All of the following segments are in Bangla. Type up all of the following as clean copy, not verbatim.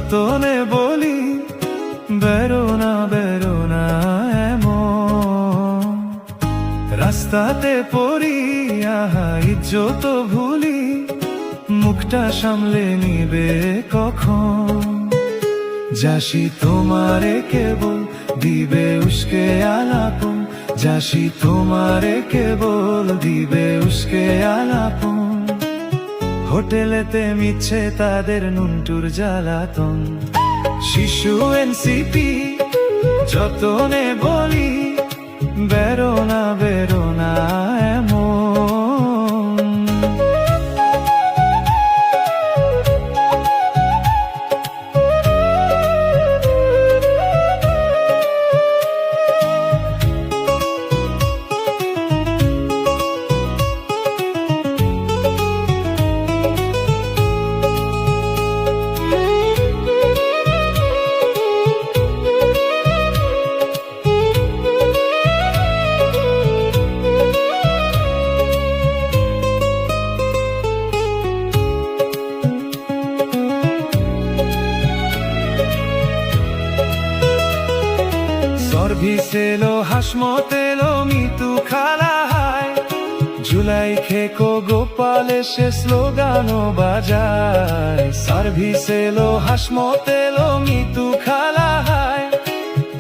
যতনে বলি বেরো না এমন, রাস্তাতে পড়ি আহা ইজ্জত ভুলি, মুখটা সামলে নিবে কখন? যাসি তোমারে কেবল দিবে উস্কে আলাপন, যাসি তোমারে কেবল দিবে উস্কে আলাপন। হোটেলেতে মিচ্ছে তাদের নুনটুর জ্বালাতন, শিশু এনসিপি যতনে বলি বেরো না এমন। সর্ভিসেলো হাসমতেলো মিতু খালা হায়, জুলাই খেকো গোপালে সে স্লোগানও বাজায়। সার্ভিসেলো হাসমতেলো মিতু খালা হায়,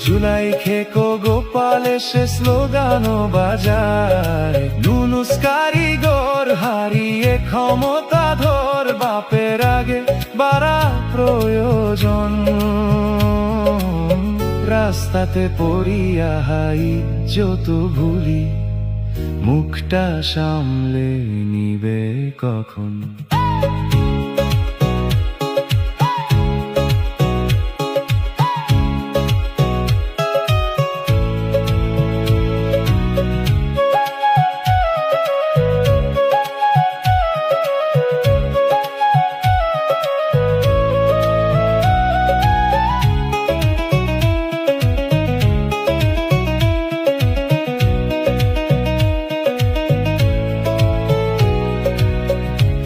জুলাই খেকো গোপালে সে স্লোগানও বাজায়। নুনুস কারিগর হারিয়ে ক্ষমতা ধর, বাপের আগে বাড়া প্রয়োজন। রাস্তাতে পড়িয়া হাই যত ভুলি, মুখটা সামলে নিবে কখন?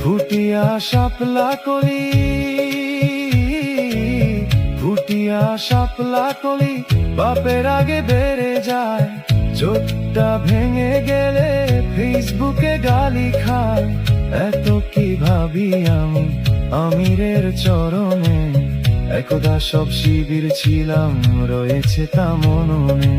ফুটিয়া শাপলা কলি, ফুটিয়া শাপলা কলি, বাপের আগে বেড়ে যায়। চোখটা ভেঙে গেলে ফেসবুকে গালি খায়। এত কি ভাবি আমি আমিরের চরণে, একদা সব শিবির ছিলাম রয়েছে তা মননে।